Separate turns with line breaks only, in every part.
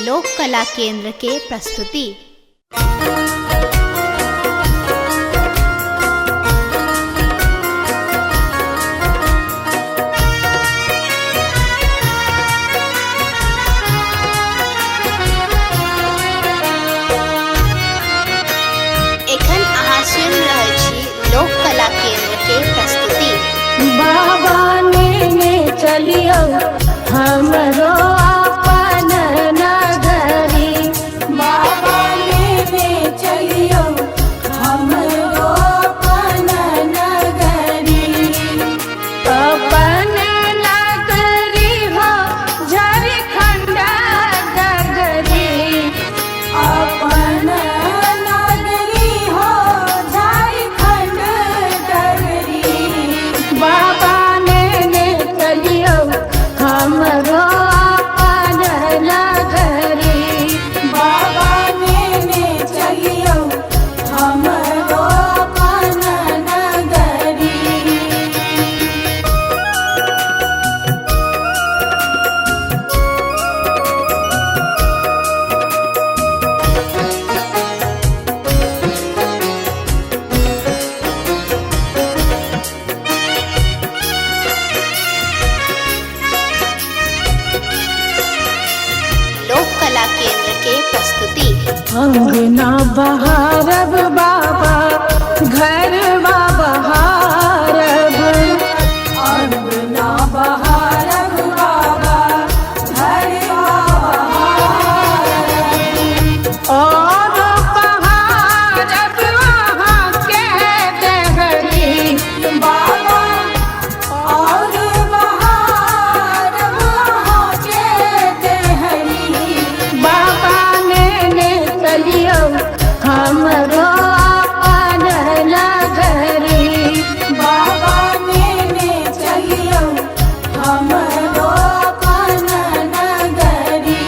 लोक कला केंद्र के प्रस्तुति। एखन अहाँ सुनि रहल छी लोक कला केंद्र के प्रस्तुति।
बाबा ने चलियो हमरो अपन नगरी, बाबा ने चलियो हमरो अपन नगरी, अपन नगरी हो झारखंड नगरी, अपन नगरी हो झारखंड नगरी। बाबा ने चलियो हमरो अपन नगरी, बाबा ने चलियो हमरो अपन नगरी।
लोक कला केंद्र के प्रस्तुति।
अंगना बहारब बाबा घरवा बहारब, अंगना बहारब बाबा घरवा बहारब, और बहारब वहाँ के देहरी बाबा, और बहारब वहाँ के देहरी। बाबा ने चलियो हमरो अपन नगरी, बाबा ने चलियो हमरो अपन नगरी।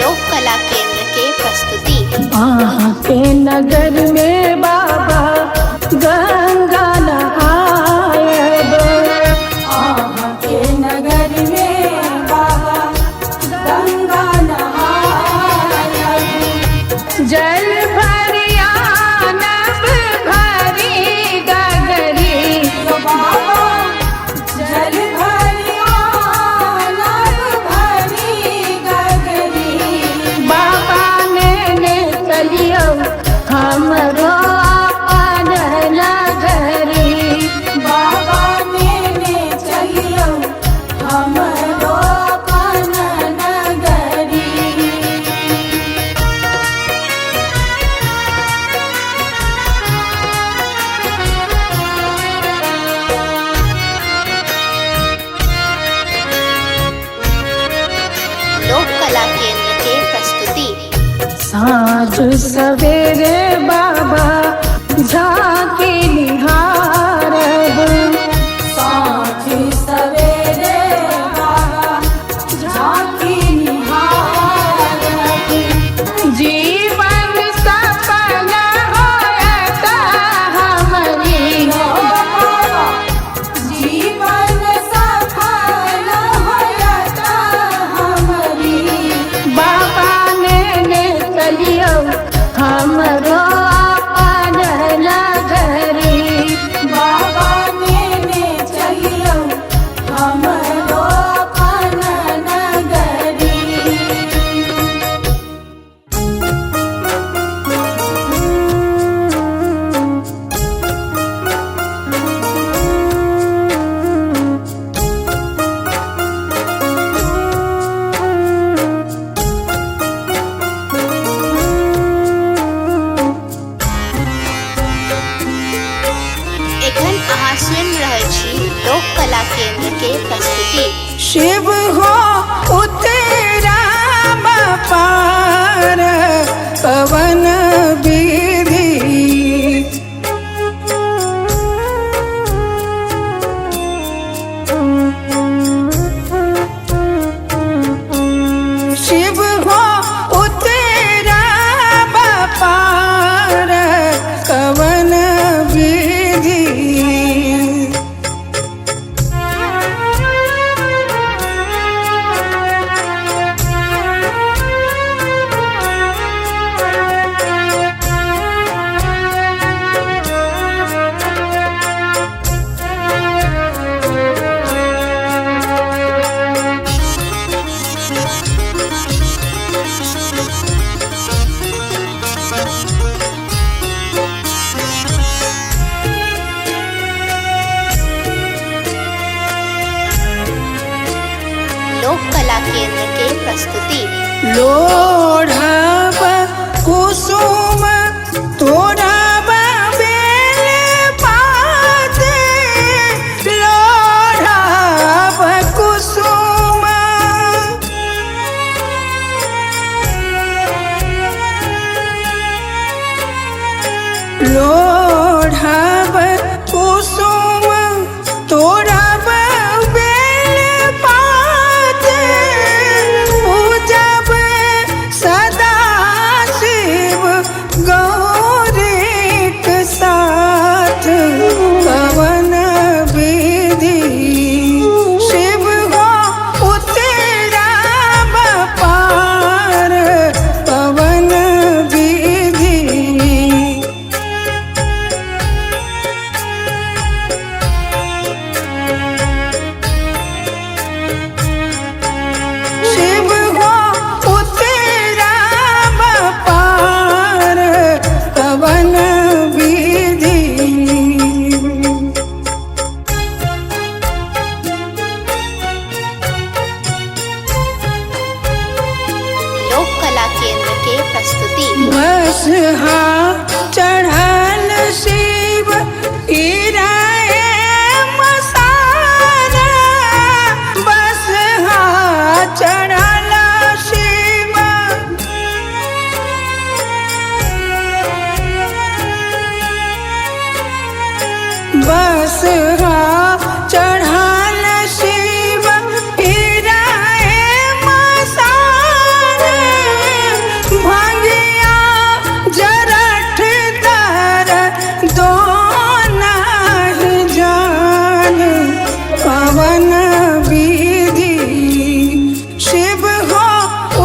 लोक कला केंद्र के प्रस्तुति।
वहाँ के नगर में बाबा गंगा नहायब, वहाँ के नगर में बाबा गंगा नहायब, जल भरिया नब भरी गगरी बाबा, जल भरिया नब भरी गगरी। बाबा ने चलियो हमरो अपन नगरी, बाबा ने चलियो हमरो अपन नगरी।
लोक कला केंद्र के प्रस्तुति।
साँझ सवेरे बाबा झांकी निहारब, साँझ सवेरे बाबा झांकी निहारब, जीवन सफल होयत हमरी बाबा, जीवन सफल होयत हमरी। बाबा ने चलियो हमरो अपन नगरी, बाबा ने चलियो हमरो अपन नगरी।
एखन अहाँ सुनि रहल छी लोक कला केंद्र के प्रस्तुति।
शिव हो उतरा पार पवन विधि, शिव हो उतरा लोढ़ब कुसुम तोड़ब बेल पात लोढ़ब कुसुम लोढ़ब कुसुम तोड़ब बेल पात पूजब सदा शिव गौरीक साथ पवन विधि शिव हो उतराब पार पवन विधि शिव हो उतराब पार पवन विधि
लोक कला केंद्र के प्रस्तुति
बस चढ़ल शिव इराए मसारा बस चढ़ल शिव बस चढ़ल शिव इराए मसारा भंगिया जरठ दर दोना जान पवन विधि शिव हो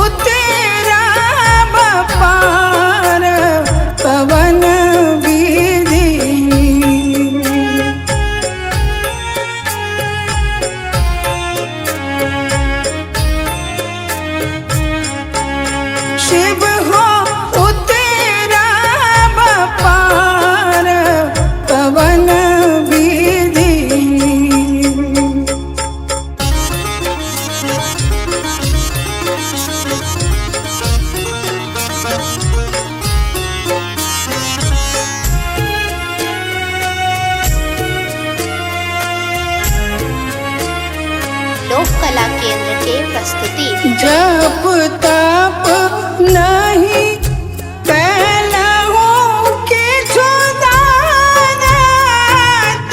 उतराब पार पवन विधि शिव हो उतराब पार पवन विधि
लोक कला केंद्र के प्रस्तुति
जप तप नहीं कैलहु किछु दान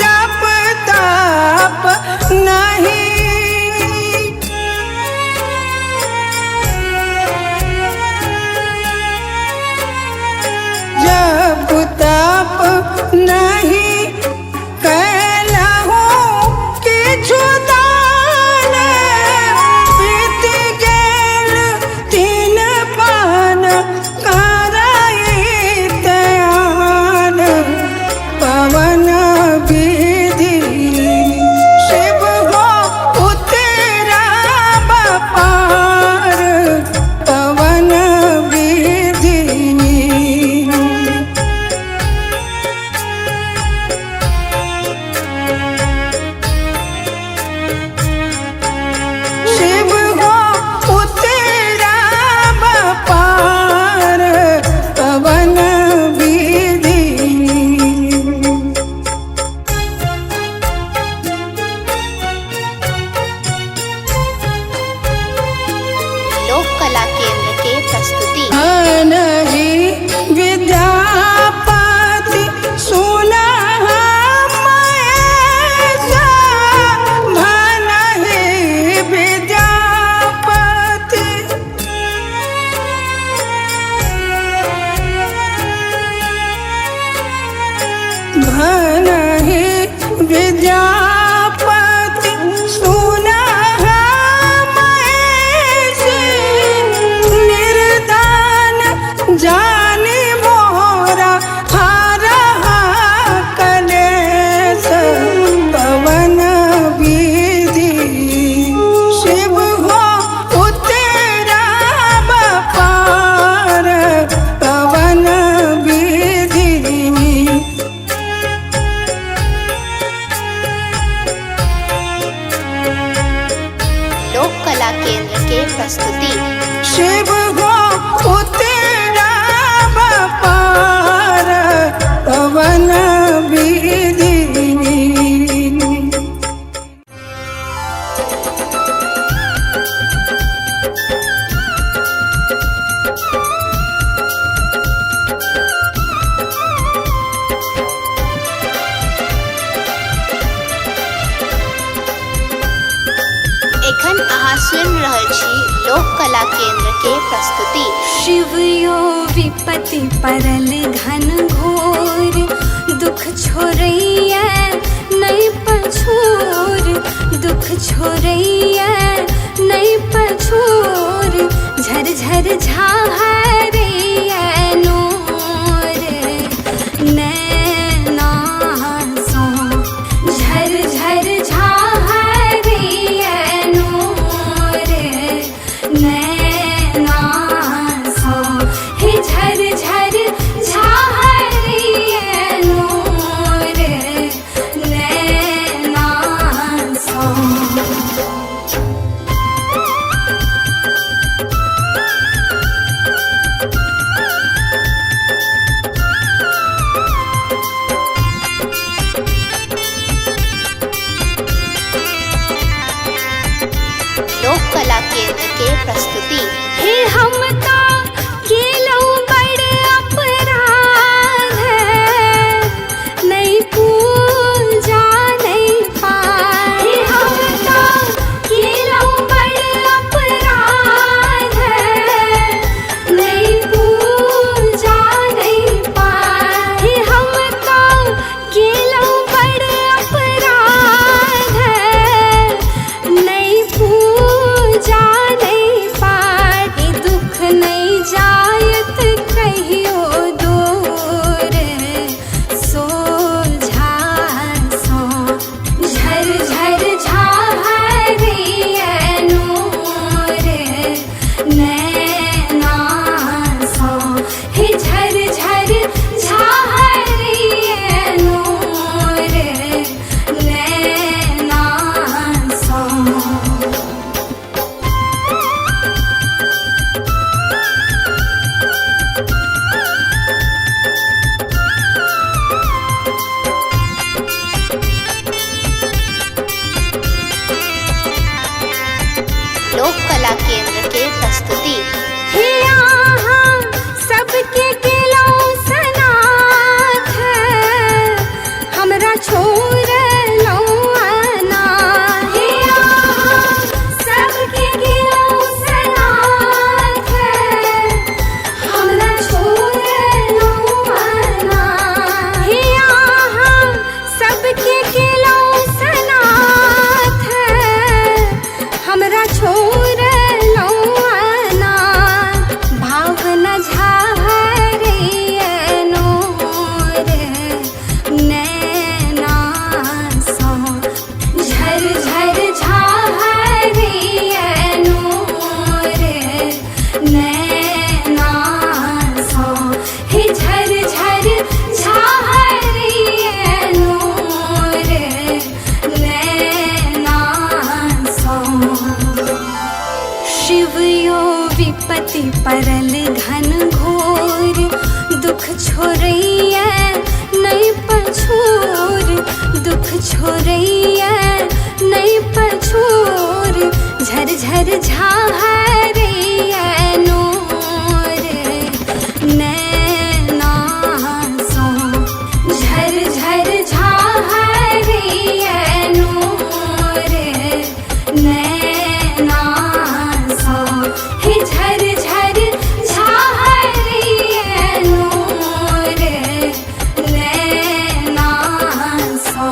जप तप नहीं जप तप नहीं कैलहु किछु दान बीत गेल 3 पान कराइत आन पवन विधि शिव हो उतराब पार पवन विधि
कला केंद्र के प्रस्तुति।
शिव यो विपत्ति परल घन घोर, दुख छोड़ैया नहीं पछोर, दुख छोड़ैया नहीं पछोर, झर झर झाहरैया नोर नैना सो, झर झर झाहरैया नोर नैना सो, हे झर झर झाहरैया नोर नैना सो।
लोक कला केंद्र के प्रस्तुति।
हे हमका केलौ बड़ अपराध, नहीं पूजा नहीं पार। हे हमका केलौ बड़ अपराध, नहीं पूजा नहीं पार। हे हमका केलौ बड़ अपराध, नहीं पूजा नहीं पार। ए दुख नहीं जायत कहियो दूर, सोझा सो, झर झर झाहरैया नोर नैना सो, हे झर झर झाहरैया नोर नैना सो।
लोक कला केंद्र के प्रस्तुति।
हे यहाँ सबके केलौ सनाथ, हमरा छोड़लौ अनाथ। हे यहाँ सबके केलौ सनाथ, हमरा छोड़लौ अनाथ। हे यहाँ सबके केलौ सनाथ, हमरा छोड़लौ अनाथ। भावना झाहरैया नोर नैना सो, झर झर झाहरैया नोर नैना सो, हे झर झर झाहरैया नोर नैना सो। शिव यो विपत्ति परल घन घोर, दुख छोड़ैया नहीं पछोर, दुख छोड़ैया नहीं पछोर, झर झर झाहरैया नोर नैना सो, झर झर झाहरैया नोर नैना सो, हे झर झर झाहरैया नोर नैना सो।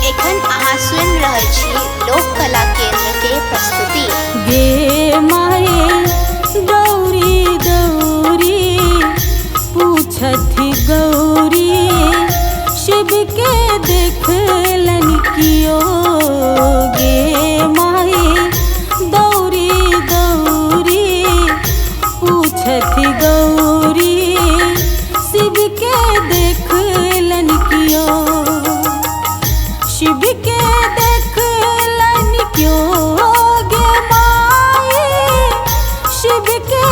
एखन अहाँ सुनि रहल छी लोक कला केंद्र के प्रस्तुति।
गे माए दौरी दौरी पूछथि गौरी, शिव के देखलन कियो। गे माए दौरी दौरी पूछथि गौरी, शिव के देखलन कियो। शिव के देखलन क्यों गे माए, शिव के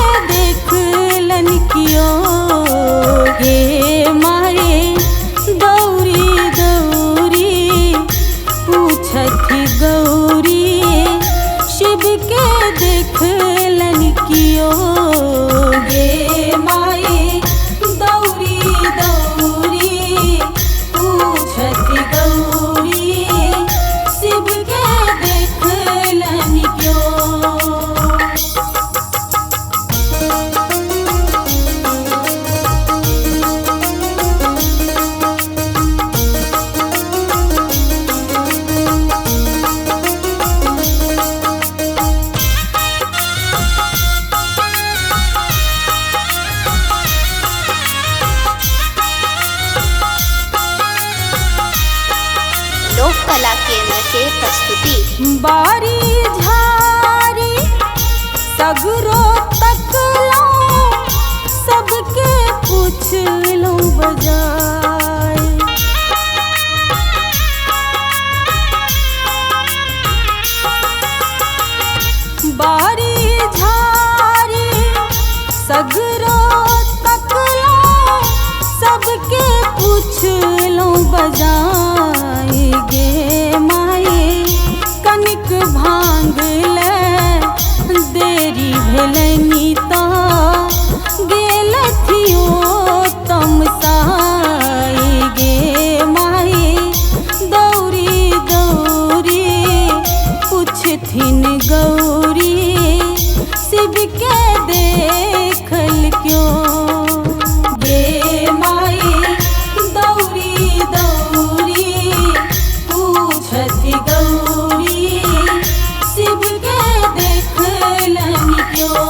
केंद्र के प्रस्तुति।
बारी झारी सगरो तकलो सबके पूछ लो बजाय। बारी झारी सगरो तकलो सबके पूछ लो बजाय। गे माई कनिक भांग ले देरी भेलनी तो गेलथियो तमसाई। गे माई दौरी दौरी पूछथिन गौरी शिव के देखल क्यों। गे माई दौरी दौरी पूछथि गौरी शिव के देखलन क्यों।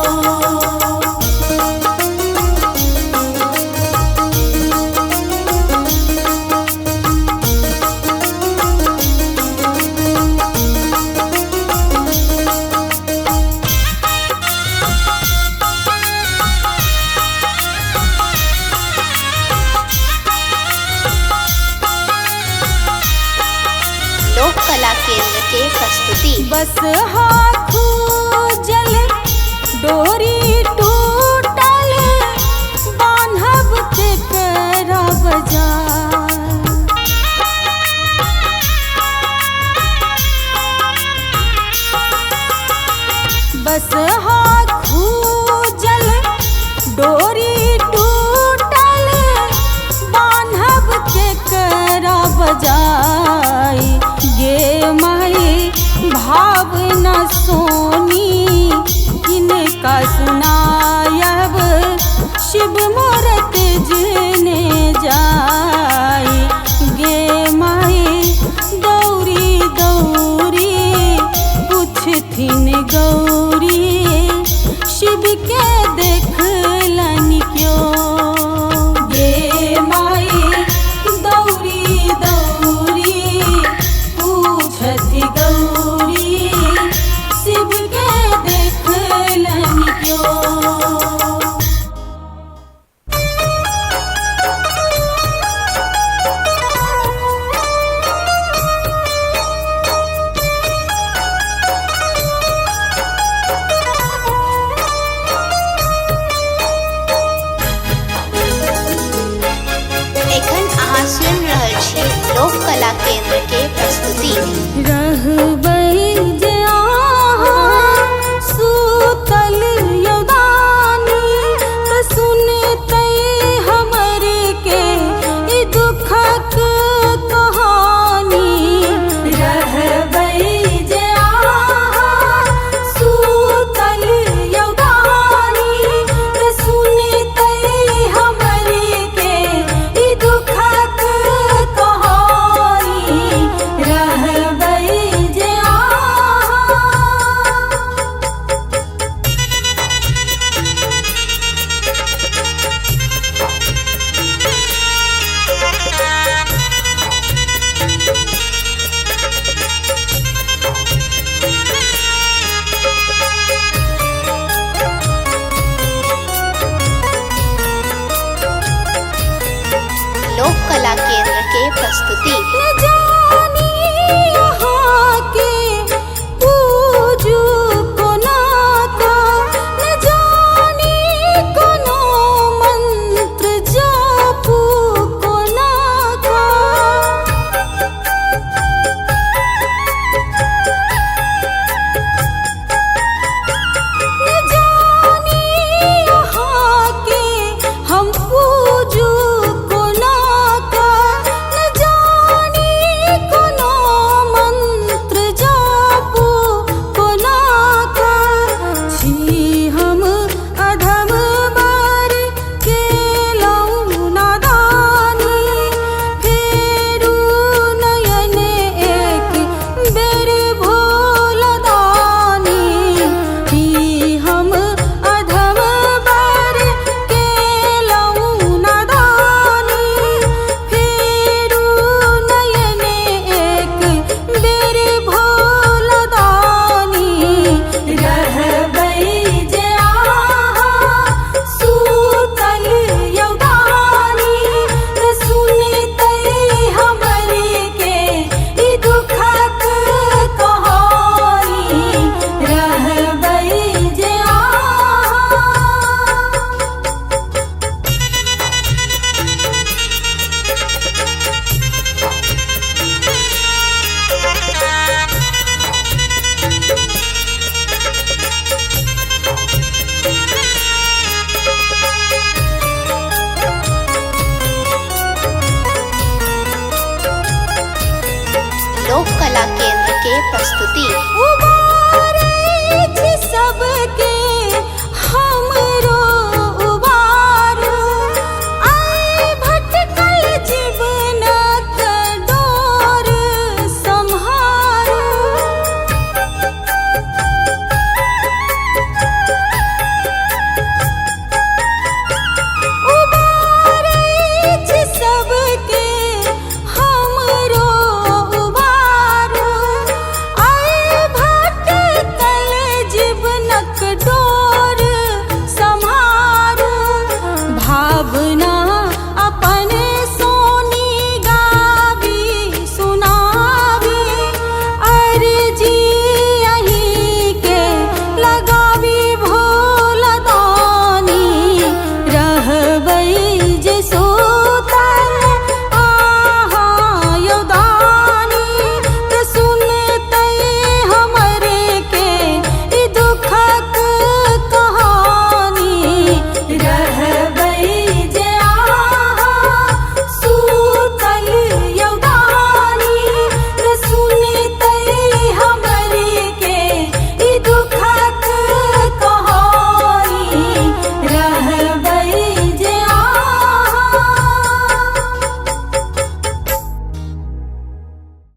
लोक कला केंद्र के प्रस्तुति।
बस हाथू जल डोरी टूटल बान्हब के करा बजार। बस हाथू जल डोरी टूटल बान्हब के करा बजाय। गे माई भाव न सोनी किनका सुनायब शिव मूरत जने जाय। गे माई दौरी दौरी पूछथिन गौरी शिव के देखलन क्यों। गे माई दौरी दौरी पूछथि गौरी शिव के देखलन क्यों।
एखन अहाँ सुनि रहल छी लोक कला केंद्र के प्रस्तुति।
रहबै जे अहाँ सूतल यौदानी त सुनतै हमर के ई दुखक कहानी। रहबै जे अहाँ सूतल यौदानी त सुनतै हमर के ई दुखक कहानी। रहबै जे
के प्रस्तुति।
उबारै छी सबके